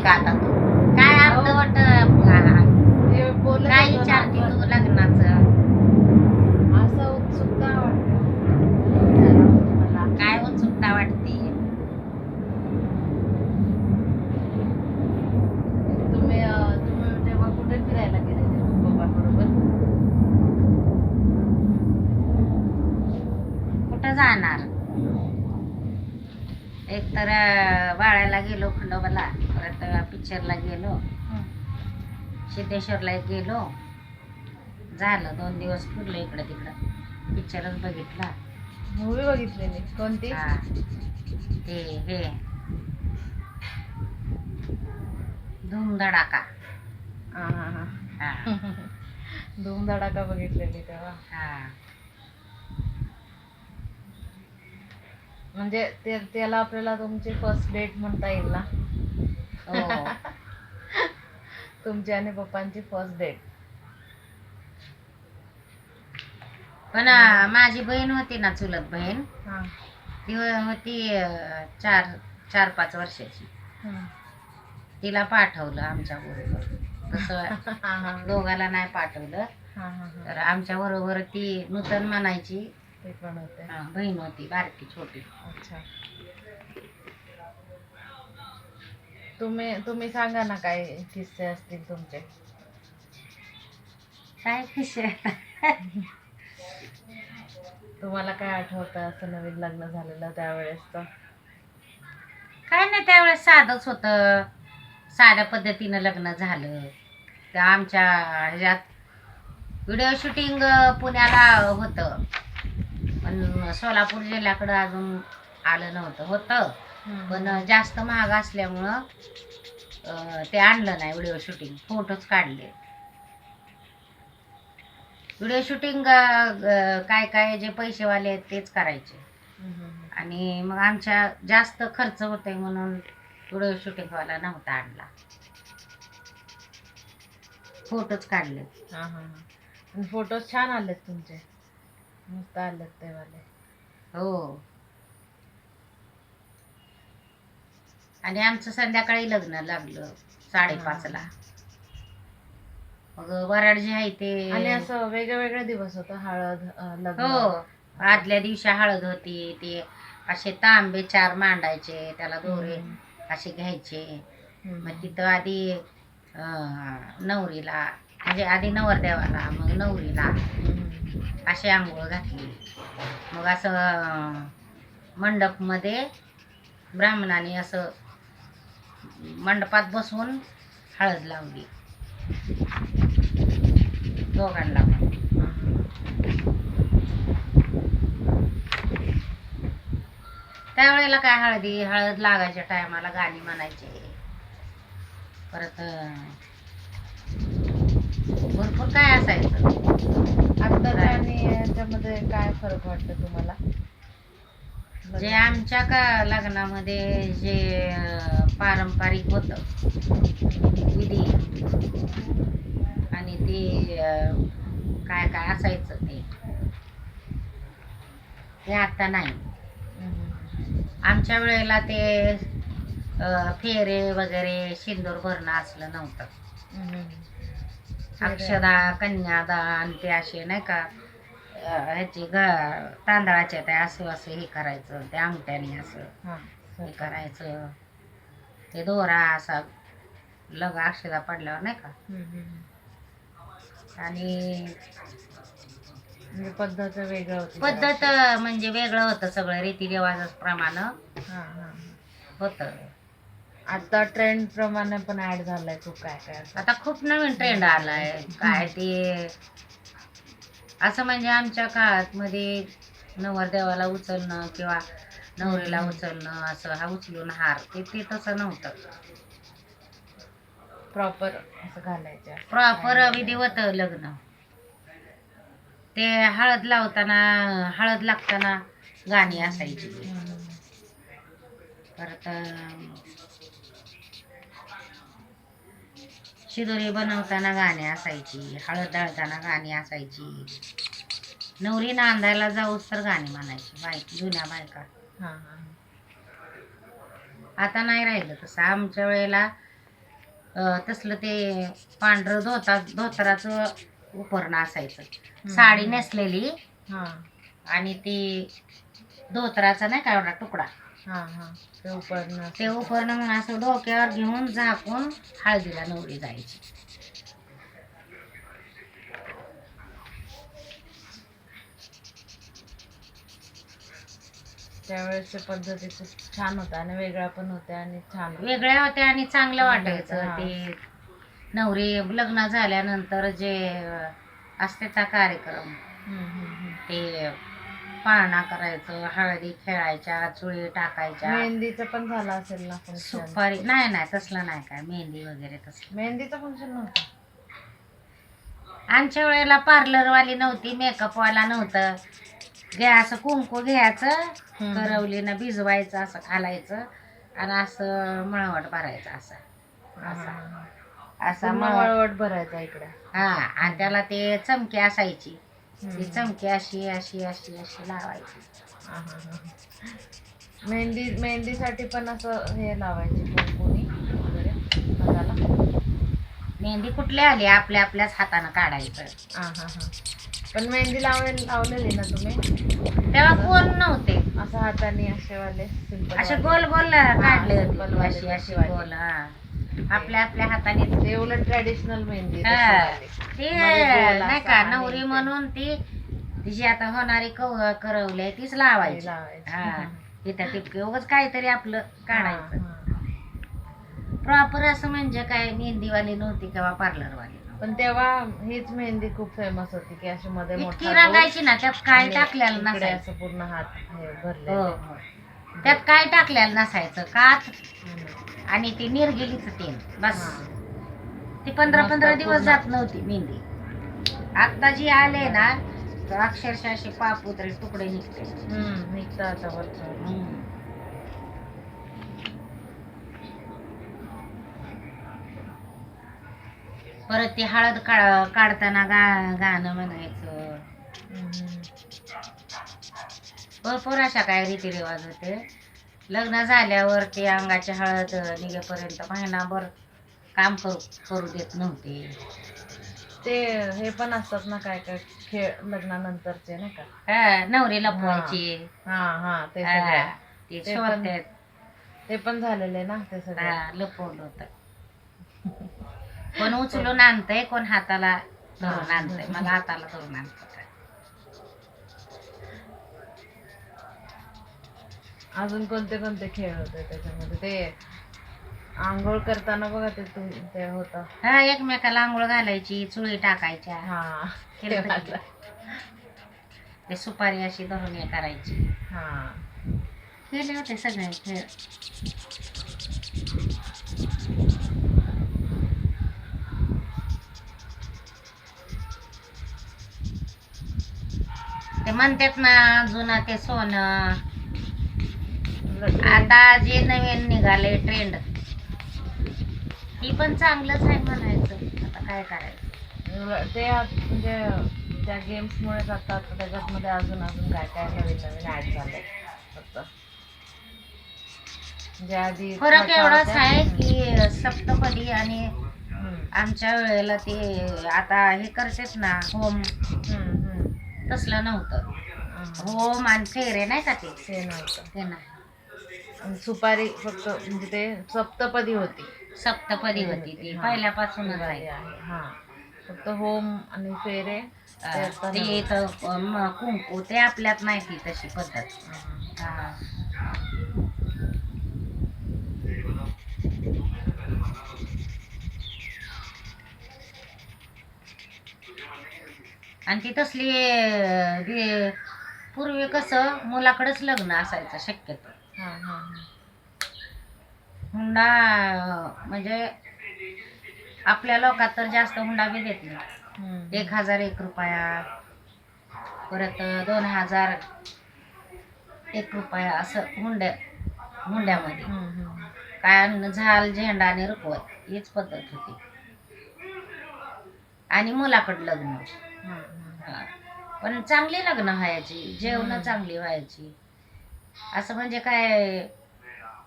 का आता तू काय अर्धवट ते बोलत काय होतो ना विचारते आपण. तू लग्नाचं असं उत्सुकता वाटते विचारावं मला. काय उत्सुकता वाटते तुम्ही तेव्हा कुठे फिरायला गेलेले पप्पांबरोबर? कुठं जाणार एक तर बाळाला गेलो खंडोबाला परत पिक्चरला गेलो सिद्धेश्वरला एक गेलो झालं 2 दिवस फिरलो इकडं तिकडं पिक्चरच बघितला मूवी बघितलेली कोणती? हा ते हे धूम धडाका हा हा हा. हा धूम धडाका बघितलेली तेव्हा. हा म्हणजे त्याला आपल्याला तुमची फर्स्ट डेट म्हणता येईल ना? हो तुमची आणि पप्पांची फर्स्ट डेट. पण माझी बहीण होती ना चुलत बहीण हा. ती होती 4-5 वर्षाची हम्म. तिला पाठवलं आमच्या बरोबर तसं दोघाला नाही पाठवलं हा हा हा. तर आमच्या बरोबर ती नूतन म्हणायची ते पण होते. बहीण होती बारकी छोटी अच्छा. तुम्ही सांगा ना काय किस्से असतील तुमचे. काय किस्से तुम्हाला काय आठवतं असं नवीन लग्न झालेलं त्यावेळेसचं? काय नाही त्यावेळेस साधंच होतं साध्या पद्धतीनं लग्न झालं त्या आमच्या ह्याच्यात व्हिडिओ शूटिंग पुण्याला होतं पण सोलापूर जिल्ह्याकडं अजून आलं नव्हतं होतं पण जास्त महाग असल्यामुळं ते आणलं नाही व्हिडिओ शूटिंग फोटोच काढले व्हिडिओ शूटिंग काय काय जे पैसेवाले आहेत तेच करायचे आणि मग आमच्या जास्त खर्च होतोय म्हणून व्हिडिओ शूटिंगवाला नव्हता आणला फोटोच काढले हा हा हा. आणि फोटोज छान आलेत तुमचे मस्त आलेत ते वाले. हो आणि आमचं संध्याकाळी लग्न लागलं 5:30ला मग वराड जे आहे आणि ते असं वेगळे दिवस होतं हळद लग्न. हो आदल्या दिवशी हळद होती ते असे तांबे 4 मांडायचे त्याला दोरे असे घ्यायचे मग तिथं आधी नवरीला म्हणजे आधी नवरदेवाला मग नवरीला अशी आंघोळ घातली मग असं मंडपमध्ये ब्राह्मणाने असं मंडपात बसवून हळद लावली दोघांना पण. त्यावेळेला काय हळद लागायच्या टायमाला गाणी म्हणायचे परत भरपूर काय असायचं. आत्ताच्या आणि याच्यामध्ये काय फरक वाटतं तुम्हाला? जे आमच्या का लग्नामध्ये जे पारंपरिक होतं विधी आणि ते काय काय असायचं ते आता नाही. आमच्या वेळेला ते फेरे वगैरे सिंदूर भरणं असलं नव्हतं अक्षदा कन्यादान ते असे नाही का ह्याची तांदळाचे ते असं असं हे करायचं ते अंगठ्याने असं हे करायचं ते दोरा असा लग अक्षदा पडल्यावर नाही का आणि पद्धत वेगळं होती पद्धत म्हणजे वेगळं होतं सगळं रीतिरिवाजाप्रमाणे होतं. आता ट्रेंड प्रमाणे पण ऍड झालाय खूप काय काय असं. आता खूप नवीन ट्रेंड आलाय काय ते असं म्हणजे आमच्या काळात मध्ये नवरदेवाला उचलणं किंवा नवरीला उचलणं असं हा उचलून हार ते तसं नव्हतं प्रॉपर असं घालायचं प्रॉपर विधिवत लग्न ते हळद लावताना हळद लागताना गाणी असायची परत शिदोरी बनवताना गाणी असायची हळद दळताना गाणी असायची नवरी नांदायला जाऊस तर गाणी म्हणायची जुन्या बायका. आता नाही राहिलं तसं आमच्या वेळेला तसलं ते पांढरं धोतराचं उपरणं असायचं. साडी नेसलेली हा आणि ती धोतराचा नाही का एवढा तुकडा, हा हा ते उपरणं ते उपरणं म्हणून असं डोक्यावर घेऊन झाकून हळदीला नवरी जायची. त्यावेळेसच्या पद्धती खूप छान होत्या आणि वेगळ्या पण होत्या आणि छान वेगळ्या होत्या आणि चांगलं वाटायचं. हा. ते नवरी लग्न झाल्यानंतर जे असते त्या कार्यक्रम, ते पाळणा करायचं, हळदी खेळायच्या, चुळी टाकायच्या, मेहंदीचं पण झालं असेल ना फंक्शन? सुपारी नाही नाही तसलं नाही काय, मेहंदी वगैरे तसलं. मेहंदीचं फंक्शन नव्हतं आमच्या वेळेला पार्लरवाली नव्हती, मेकअपवाला नव्हतं. असं कुंकू घ्यायचं, करवलीनं भिजवायचं, असं घालायचं आणि असं मळवट भरायचं, असा मळवट भरायचा इकडे. हा, आणि त्याला ते चमकी असायची, ती चमकी अशी अशी अशी अशी लावायची. मेहंदीसाठी पण असं हे लावायचे कुंकुनी वगैरे हाताला. मेहंदी कुठली आली, आपल्या आपल्याच हातानं काढायचं. पण मेहंदी लावलेली ना तुम्ही? तेव्हा कोण नव्हते, असं हाताने असेवाले असे गोल गोल काढले होते, अशी अशी गोल. हा, आपल्या आपल्या हाताने. ते उलट ट्रॅडिशनल मेहंदी. ते नाही का, नवरी म्हणून ती तिची आता होणारी करवली तीच लावायची. हा, तिथं टिपके उगाच काहीतरी आपलं काढायचं. प्रॉपर असं म्हणजे काय मेहंदीवाली नव्हती किंवा पार्लरवाली. पण तेव्हा हीच मेहंदी खूप फेमस होती की अशी मध्ये इतकी रंगायची ना, त्यात काय टाकलेलं नसायचं. असं पूर्ण हात हे भरले. हो, त्यात काय टाकलेलं नसायचं, कात आणि ती निर्गिलीच तेल बस. ती 15-15 दिवस जात नव्हती मेहंदी. आता जी आले ना, तर अक्षरशः असे पापुत्रे तुकडे निघते. निघतात परत ती हळद काढताना गाणं म्हणायचं. भरपूर अशा काय रीतिरिवाज होते. लग्न झाल्यावर ते अंगाची हळद निघेपर्यंत महिनाभर काम करू देत नव्हते. ते हे पण असतात ना काय काय खेळ लग्नानंतरचे नाही का, नवरी लपवायची. ते पण झालेले ना, ते सगळं लपवलं होतं. कोण उचलून आणतंय, कोण हाताला धरून आणतंय. मला हाताला धरून आणत. अजून कोणते कोणते खेळ होते त्याच्यामध्ये? ते आंघोळ करताना बघा ते होतं. हा, एकमेकाला आंघोळ घालायची, चुळी टाकायच्या. ते सुपारी अशी धरून हे करायची. केले होते सगळे खेळ. ते म्हणतात ना, जुनं ते सोनं. आता जे नवीन निघाले ट्रेंड, ती पण चांगलंच आहे म्हणायचं. आता काय करायचं, ते म्हणजे त्या गेम्स मुळे जातात त्याच्यामध्ये अजून अजून काय काय नवीन नवीन ऍड झालंय. फक्त म्हणजे आधी फरक एवढाच आहे की सप्तपदी आणि आमच्या वेळेला ते आता हे करतेत ना होम, तसलं नव्हतं. होम आणि फेरे नाही का, ते नव्हतं. ते नाही. सुपारी फक्त म्हणजे ते सप्तपदी होती. सप्तपदी होती ती पहिल्यापासूनच आहे. फक्त होम आणि फेरे ते कुंकू ते आपल्यात नाही ती तशी पद्धत. आणि ती तसली पूर्वी कसं मुलाकडेच लग्न असायचं शक्यतो. हुंडा म्हणजे आपल्या लोकात तर जास्त हुंडा बी देत नाही. 1001 रुपया, परत 2001 रुपया असं हुंड्यामध्ये काय झाल झेंडा आणि रुकवत हीच पद्धत होती. आणि मुलाकडं लग्न. पण चांगली लग्न व्हायची, जेवण चांगली व्हायची. असं म्हणजे काय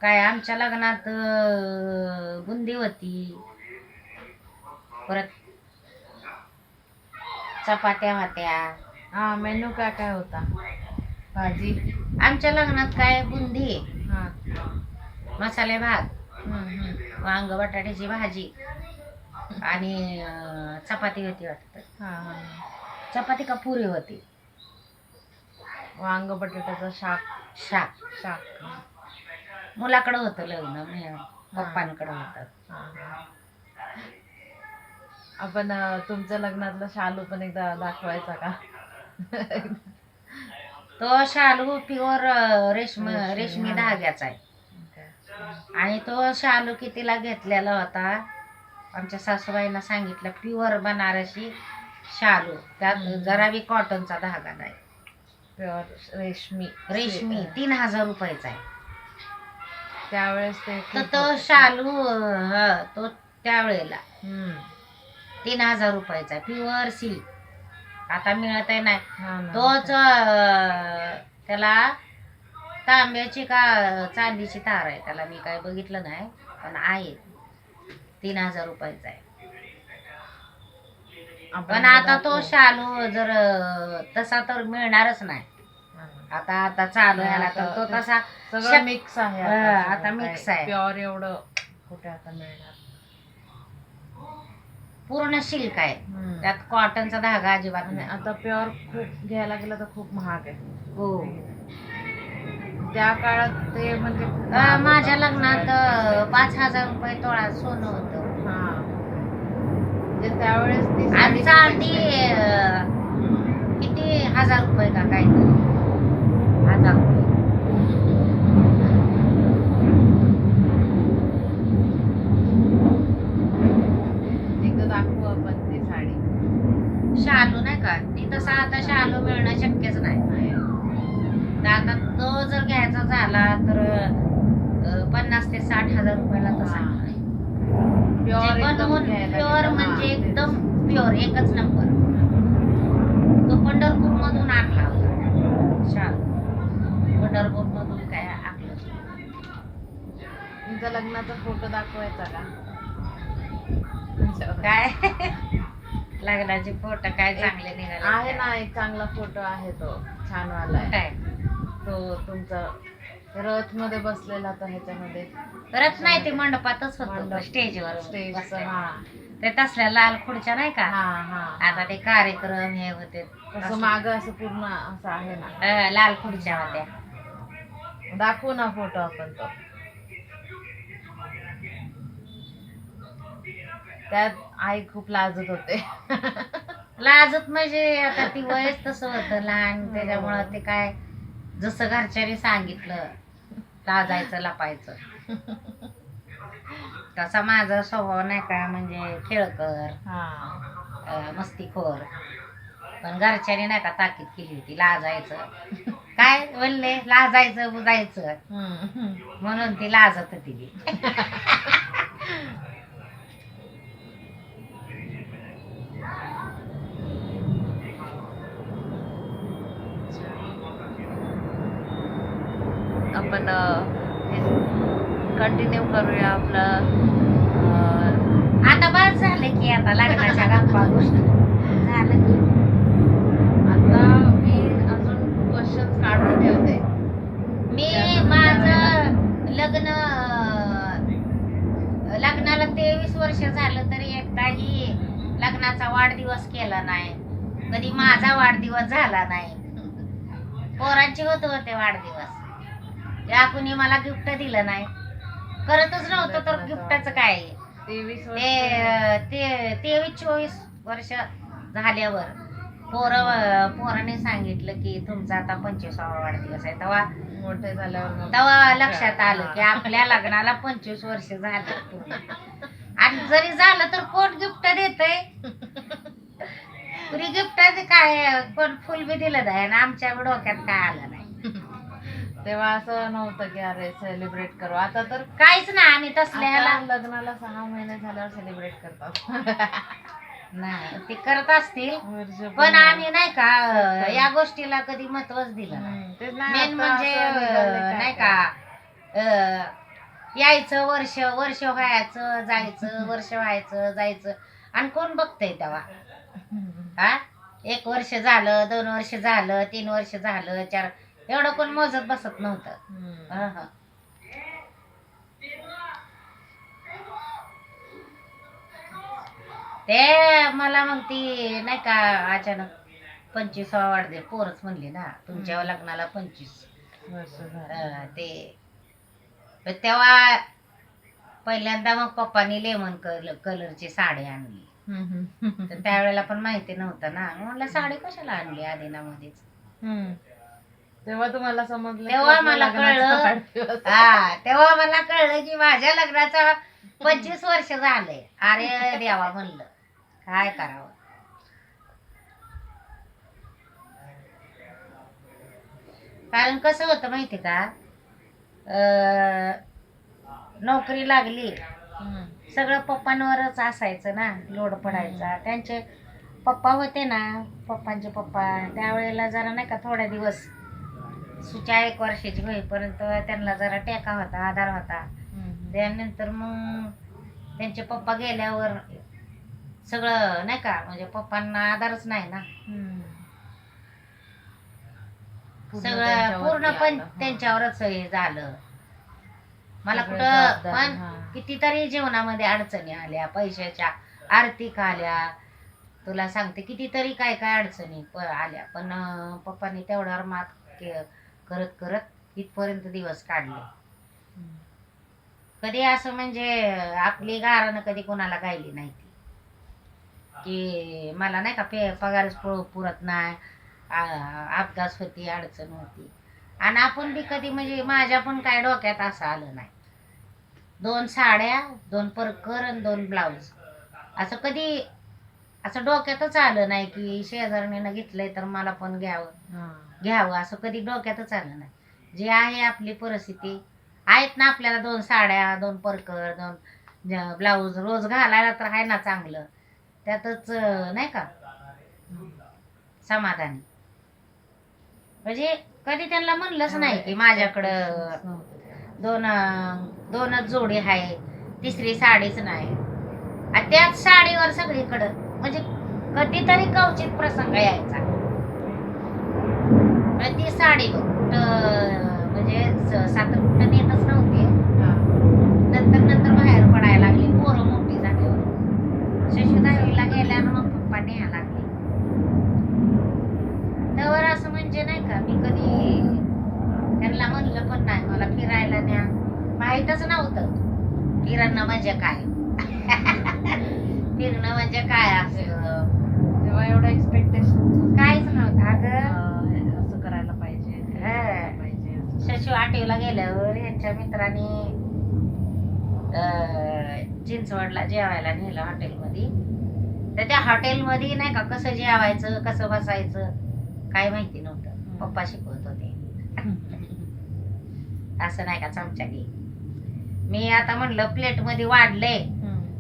काय आमच्या लग्नात बुंदी होती, परत चपात्या होत्या. हा मेनू काय काय होता? भाजी. आमच्या लग्नात काय बुंदी, हा. मसाले भात, हम्म. वांग बटाट्याची भाजी आणि चपाती होती वाटतं. हा हा. चपाती का पुरी होती. वांग बटाट्याचं शाक. शाक. शाक. मुलाकडं होतं लग्न, पप्पांकडं होतं. हा, हा. आपण तुमच्या लग्नातलं शालू पण एकदा दाखवायचा का? तो शालू प्युअर रेशमी रेशमी, हा. धाग्याचा आहे. आणि तो शालू कितीला घेतलेला होता, आमच्या सासूबाईंना सांगितलं प्युअर बनारसी शालू, त्यात जरा बी कॉटनचा धागा नाही, प्युअर रेशमी. 3000 रुपयाचा आहे. त्यावेळेस ते तर खूप तो होतं. शालू तो त्यावेळेला 3000 रुपयाचा प्युअर सिल्क. आता मिळत आहे नाही. हा ना. तोच त्याला तांब्याची का चांदीची तार आहे, त्याला मी काय बघितलं नाही, पण आहे 3000 रुपयाचा आहे. पण आता तो शालू जर तसा तर मिळणारच नाही. आता चालू आहे, आता तो तसा सगळं मिक्स आहे आता मिक्स आहे. प्युअर एवढं कुठे आता मिळणार. पूर्ण सिल्क आहे, त्यात कॉटनचा धागा अजिबात आणि नाही. आता प्युअर खूप घ्यायला गेलं तर खूप महाग आहे. हो. त्या काळात ते म्हणजे खूप महाग होतं. माझ्या लग्नात 5000 रुपये तोळा सोनं होतं. हा. म्हणजे त्यावेळेस ती आणि साडी चांदी किती 1000 रुपये का काय, 1000 रुपये. एकदा दाखवू आपण ती साडी. शालू नाही का ती, तसा आता शालू मिळणं शक्यच नाही. तर आता तो जर घ्यायचा झाला तर 50 ते 60,000 रुपयाला तसा हा. आहे. प्युअर प्युअर म्हणजे एकदम प्युअर एकच नंबर. तो पंढरपूर मधून आणला होता शालू, पंढरपूर मधून काय आणलं. तुमच्या लग्नाचा फोटो दाखवायचा का? काय लग्नाचे फोटो काय चांगले निघाले आहे ना, एक चांगला फोटो आहे, तो छान वाला आहे. काय तो तुमचा रथ मध्ये बसलेला तर ह्याच्यामध्ये करत नाही, ते मंडपातच होतं मंडप. स्टेजवर. स्टेज. हा ते तसल्या लाल खुर्च्या नाही का, हा हा. आता ते कार्यक्रम हे होते तसं माग असं पूर्ण असं आहे ना, लाल खुर्च्या होत्या. दाखवू ना फोटो आपण तो. त्यात आई खूप लाजत होते. लाजत म्हणजे आता ती वयच तसं होतं लहान, त्याच्यामुळं ते काय जसं घरच्यांनी सांगितलं लाजायचं लपायचं. तसा माझा स्वभाव नाही का, म्हणजे खेळकर, मस्तीखोर, पण घरच्यांनी नाही का ताकीद केली होती लाजायचं. काय बोलले, लाजायचं बुजायचं, म्हणून ती लाजत होती ती. आपण कंटिन्यू करूया आपलं. आता बस झालं की, आता लग्नाच्या गप्पा गोष्टी झालं की. आता मी अजून क्वेश्चन काढून ठेवते. मी माझं लग्नाला 23 वर्ष झालं तरी एकदाही लग्नाचा वाढदिवस केला नाही. कधी माझा वाढदिवस झाला नाही. पोरांचे होते वाढदिवस, या कुणी मला गिफ्ट दिलं नाही, करतच नव्हतं तर गिफ्टाचं काय. 23-24 वर्ष झाल्यावर पोराने सांगितलं की तुमचा आता 25वा वाढदिवस आहे. तेव्हा मोठे झाल्यावर तेव्हा लक्षात आलं की आपल्या लग्नाला 25 वर्ष झालं. आणि जरी झालं तर कोण गिफ्ट देतय, कुणी गिफ्ट काय, कोण फुल बी दिलं नाही, आणि आमच्या डोक्यात काय आलं नाही. तेव्हा असं नव्हतं की अरे सेलिब्रेट करू. आता तर काहीच नाही, आम्ही तसल्याला आता लग्नाला 6 महिने झाल्यावर सेलिब्रेट करतात. नाही ते करत असतील, वर्ष पण आम्ही नाही का या गोष्टीला कधी महत्वच दिलं नाही. तेच नाही, मेन आता म्हणजे असं निघालंय नाही का यायचं वर्ष व्हायचं जायचं, वर्ष व्हायचं जायचं. आणि कोण बघतंय तेव्हा? हा, 1 वर्ष झालं, 2 वर्ष झालं, 3 वर्ष झालं, 4, एवढं कोण मोजत बसत नव्हतं. हा, हा. ते मला मग ती नाही का अचानक 25वा वाढदिवस पोरच म्हणली ना, तुमच्या लग्नाला 25 वर्ष झालं. ते तर तेव्हा पहिल्यांदा मग पप्पानी लेमन कलरची साडी आणली. तर त्यावेळेला पण माहिती नव्हतं ना, म्हणलं साडी कशाला आणली आदिनामध्येच. तेव्हा तुम्हाला समजलं तेव्हा की आपल्या मला लग्नाचा कळलं, वाढदिवस. तेव्हा मला कळलं की माझ्या लग्नाचा 25 वर्ष झाले. अरे देवा, म्हणलं काय करावं. कारण कसं होतं माहिती का, नोकरी लागली, सगळं पप्पांवरच असायचं ना, लोड पडायचा. त्यांचे पप्पा होते ना, पप्पांचे पप्पा त्यावेळेला जरा नाही का थोड्या दिवस सुच्या 1 वर्षाची होईपर्यंत त्यांना जरा टेका होता, आधार होता. त्यानंतर मग त्यांचे पप्पा गेल्यावर सगळं नाही का, म्हणजे पप्पांना आधारच नाही ना, सगळं पूर्ण पण त्यांच्यावरच हे झालं. मला कुठं पण कितीतरी जीवनामध्ये अडचणी आल्या, पैशाच्या, आर्थिक आल्या, तुला सांगते कितीतरी काय काय अडचणी आल्या, पण पप्पांनी तेवढ्यावर मात करत करत इथपर्यंत दिवस काढले. कधी असं म्हणजे आपली गारानं कधी कोणाला गायली नाही ती, की मला नाही का पगारच पुरत नाही, अपघात होती, अडचण होती. आणि आपण बी कधी म्हणजे माझ्या पण काय डोक्यात असं आलं नाही, 2 साड्या, 2 परकर आणि 2 ब्लाऊज, असं कधी असं डोक्यातच आलं नाही की शेजारणीनं घेतलंय तर मला पण घ्यावं, असं कधी डोक्यातच आलं नाही. जे आहे आपली परिस्थिती, आहेत ना आपल्याला 2 साड्या, 2 परकर, 2 ब्लाऊज रोज घालायला तर आहे ना चांगलं, त्यातच नाही का समाधानी. म्हणजे कधी त्यांना म्हणलंच नाही की माझ्याकडं दोनच जोडी आहे, 3री साडीच नाही. आणि त्याच साडीवर सगळीकडं म्हणजे कधीतरी कवचित प्रसंग यायचा, ती साडी म्हणजे सातर कुठं नेतच नव्हती. नंतर नंतर बाहेर पडायला लागली, पोरं मोठी झाल्यावर, शशिदावीला गेल्यानं मग पप्पा न्यायला लागले. त्यावर असं म्हणजे नाही का, मी कधी त्यांना म्हणलं पण नाही, मला फिरायला न्या, माहीतच नव्हतं फिरणं म्हणजे काय. फिरणं म्हणजे काय असं तेव्हा एवढं एक्सपेक्टेशन काहीच नव्हतं. अगं असं करायला पाहिजे, शशू आठवीला गेल्यावर यांच्या मित्रांनी चिंचवडला जेवायला नेलं हॉटेलमध्ये. तर त्या हॉटेलमध्ये नाही का कसं जेवायचं, कसं बसायचं काय माहिती नव्हतं, पप्पा शिकवत होते. असं नाही का चमचा घे, मी आता म्हणलं प्लेट मध्ये वाढले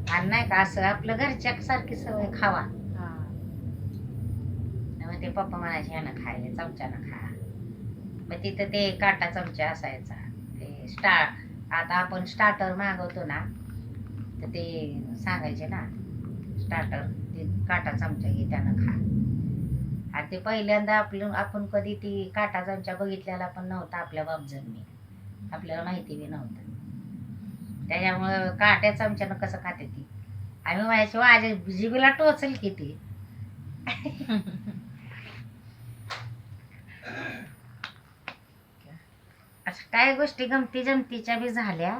आणि नाही का असं आपलं घरच्या सारखी सवय खावा. मग ते पप्पा म्हणायचे ह्यानं खायला, चमच्यानं खा. मग तिथं ते काटा चमचा असायचा, ते आता आपण स्टार्टर मागवतो ना, तर ते सांगायचे ना स्टार्टर, ते काटा चमचा घे त्यानं खा. आणि ते पहिल्यांदा आपण कधी ती काटा चमचा बघितलेला पण नव्हता आपल्या बापजननी, आपल्याला माहिती बी नव्हतं. त्याच्यामुळं काट्या चमच्यानं कसं खाते ती, आम्ही म्हणायचो माझ्या जिभेला टोचल किती. असं काय गोष्टी गमती जमतीच्या बी झाल्या.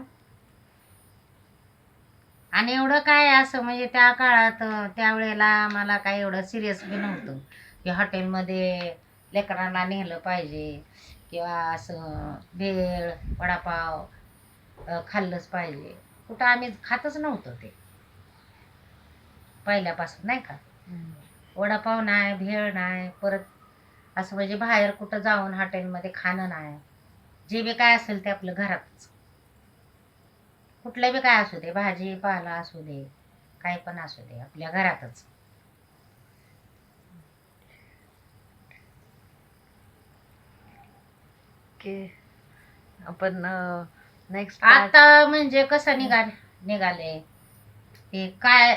आणि एवढं काय असं म्हणजे त्या काळात त्यावेळेला मला काय एवढं सिरियस बी नव्हतं की हॉटेलमध्ये लेकरांना नेलं पाहिजे किंवा असं भेळ वडापाव खाल्लंच पाहिजे. कुठं आम्ही खातच नव्हतो ते पहिल्यापासून नाही का, वडापाव नाही, भेळ नाही, परत असं म्हणजे बाहेर कुठं जाऊन हॉटेलमध्ये खाणं नाही. जे बी काय असेल ते आपलं घरातच, कुठलं बी काय असू दे, भाजी पाला असू दे, काय पण असू दे, आपल्या घरातच. आपण नेक्स्ट आता म्हणजे कसं निघाले ते काय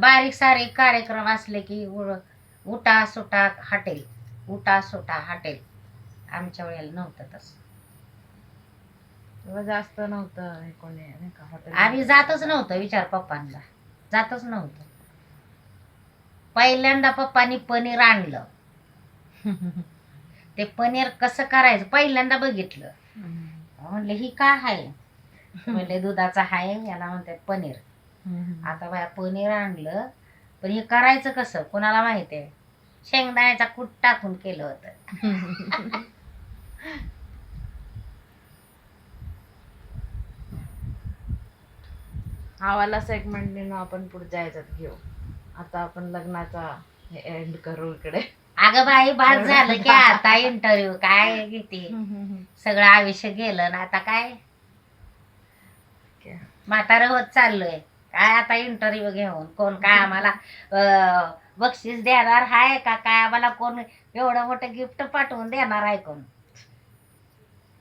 बारीक सारीक कार्यक्रम असले की उठा सुटा हटेल, उठा सुटा हटेल. आमच्या वेळेला नव्हतं तसं. तेव्हा जास्त नव्हतं हे कोणी नाही का हॉटेल. आम्ही जातच नव्हतं, विचार पप्पांना जातच नव्हतं. पहिल्यांदा पप्पांनी पनीर आणलं. ते पनीर कसं करायचं पहिल्यांदा बघितलं. म्हणलं ही काय आहे? म्हणले दुधाचं आहे, याला म्हणतात पनीर. आता बाया पनीर आणलं, पण हे करायचं कसं कोणाला माहिती आहे? शेंगदाण्याचा कूट टाकून केलं होतं. आवाला सेगमेंट आपण पुढच्या ह्याच्यात घेऊ. आता आपण लग्नाचा एंड करू इकडे. अगं बाई बाज झालं की आता इंटरव्ह्यू काय घेते, सगळं आयुष्य गेलं ना. आता काय म्हातारं होत चाललोय, काय आता इंटरव्ह्यू घेऊन कोण काय आम्हाला बक्षीस देणार आहे का काय? आम्हाला कोण एवढं मोठं गिफ्ट पाठवून देणार आहे कोण?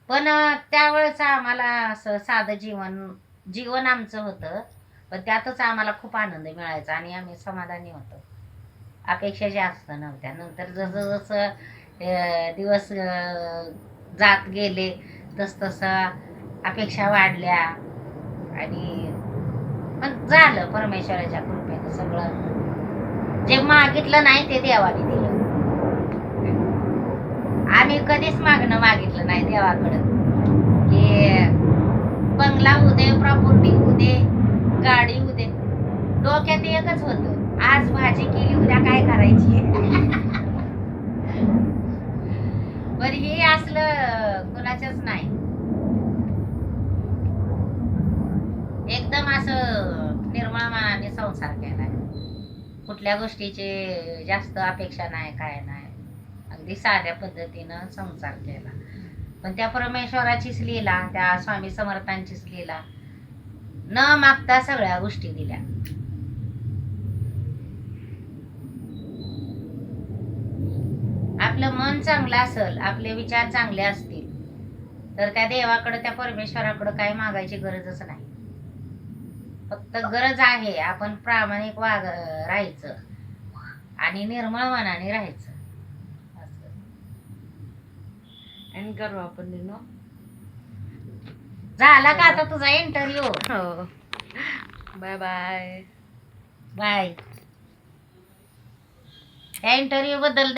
पण त्यावेळेस आम्हाला असं साधं जीवन आमचं होतं, पण त्यातच आम्हाला खूप आनंद मिळायचा आणि आम्ही समाधानी होतो. अपेक्षा जास्त नव्हत्या. नंतर जसं जसं दिवस जात गेले तसं अपेक्षा वाढल्या आणि पण झालं परमेश्वराच्या कृपेने सगळं. जे मागितलं नाही ते देवाने दिलं. आम्ही कधीच मागितलं नाही देवाकडं की बंगला होऊ दे, प्रॉपर्टी होऊ दे, गाडी होऊ दे. डोक्यात एकच होतं, आज भाजी केली उद्या काय करायची. पण हे असलं कुणाच्याच नाही. एकदम असं निर्मळ मनाने संसार केलाय. कुठल्या गोष्टीची जास्त अपेक्षा नाही, काय नाही. अगदी साध्या पद्धतीनं संसार केला. पण त्या परमेश्वराचीच लीला, त्या स्वामी समर्थांचीच लीला, न मागता सगळ्या गोष्टी दिल्या. आपलं मन चांगलं असेल, आपले विचार चांगले असतील तर त्या देवाकडे, त्या परमेश्वराकडे काय मागायची गरजच नाही. फक्त गरज आहे आपण प्रामाणिक राहायचं आणि निर्मळ मनाने राहायचं. एंड करू आपण लिनो. झाला का आता तुझा इंटरव्ह्यू? हो, बाय बाय. बाय. या इंटरव्ह्यू बद्दल